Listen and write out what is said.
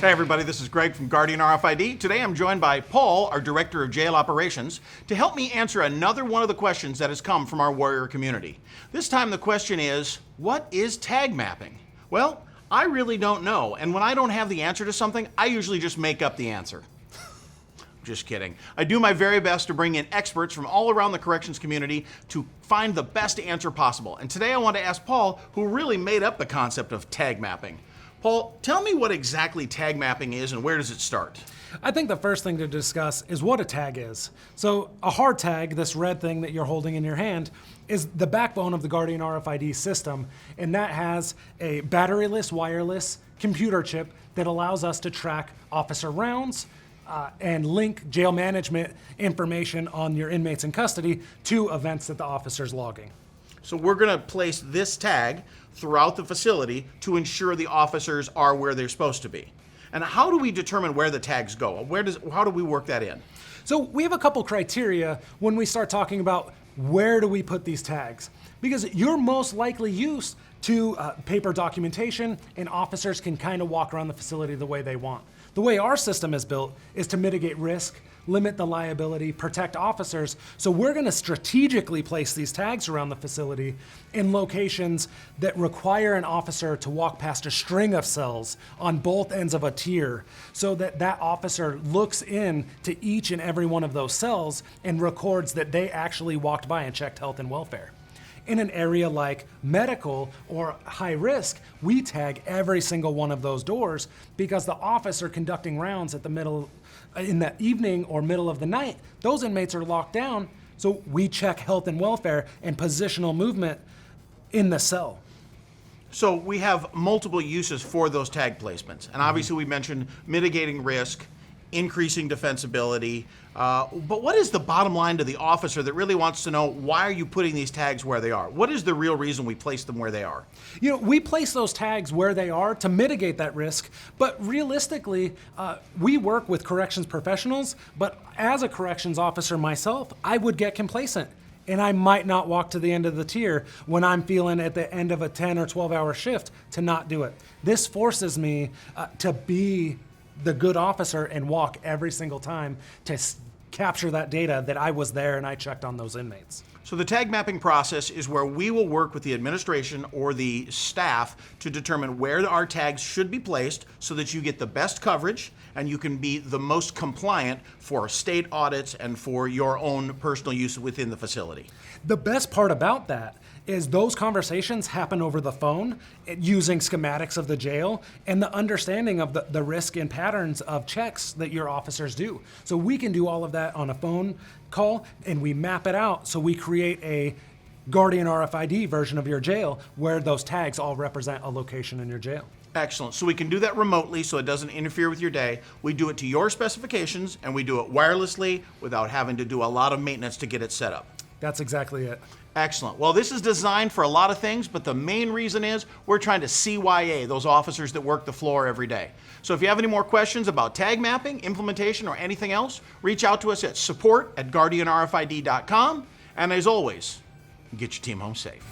Hey everybody, this is Greg from Guardian RFID. Today I'm joined by Paul, our Director of Jail Operations, to help me answer another one of the questions that has come from our warrior community. This time the question is, what is tag mapping? Well, I really don't know, and when I don't have the answer to something, I usually just make up the answer. Just kidding. I do my very best to bring in experts from all around the corrections community to find the best answer possible. And today I want to ask Paul, who really made up the concept of tag mapping. Paul, tell me what exactly tag mapping is and where does it start? I think the first thing to discuss is what a tag is. So a hard tag, this red thing that you're holding in your hand, is the backbone of the Guardian RFID system, and that has a batteryless, wireless computer chip that allows us to track officer rounds and link jail management information on your inmates in custody to events that the officer's logging. So we're going to place this tag throughout the facility to ensure the officers are where they're supposed to be. And how do we determine where the tags go? How do we work that in? So we have a couple criteria when we start talking about where do we put these tags. Because you're most likely used to paper documentation, and officers can kind of walk around the facility the way they want. The way our system is built is to mitigate risk, limit the liability, protect officers. So we're going to strategically place these tags around the facility in locations that require an officer to walk past a string of cells on both ends of a tier, so that that officer looks in to each and every one of those cells and records that they actually walked by and checked health and welfare. In an area like medical or high risk, we tag every single one of those doors because the officer conducting rounds in the evening or middle of the night, those inmates are locked down, so we check health and welfare and positional movement in the cell. So we have multiple uses for those tag placements. And obviously we mentioned mitigating risk, increasing defensibility, but what is the bottom line to the officer that really wants to know, why are you putting these tags where they are? What is the real reason we place them where they are? You know, we place those tags where they are to mitigate that risk, but realistically, we work with corrections professionals, but as a corrections officer myself, I would get complacent. And I might not walk to the end of the tier when I'm feeling at the end of a 10 or 12-hour shift to not do it. This forces me to be the good officer and walk every single time to capture that data that I was there and I checked on those inmates. So the tag mapping process is where we will work with the administration or the staff to determine where our tags should be placed so that you get the best coverage and you can be the most compliant for state audits and for your own personal use within the facility. The best part about that is those conversations happen over the phone using schematics of the jail and the understanding of the risk and patterns of checks that your officers do. So we can do all of that on a phone call and we map it out, so we create a Guardian RFID version of your jail where those tags all represent a location in your jail. Excellent. So we can do that remotely so it doesn't interfere with your day. We do it to your specifications and we do it wirelessly without having to do a lot of maintenance to get it set up. That's exactly it. Excellent. Well, this is designed for a lot of things, but the main reason is we're trying to CYA those officers that work the floor every day. So if you have any more questions about tag mapping, implementation, or anything else, reach out to us at support@guardianrfid.com. And as always, get your team home safe.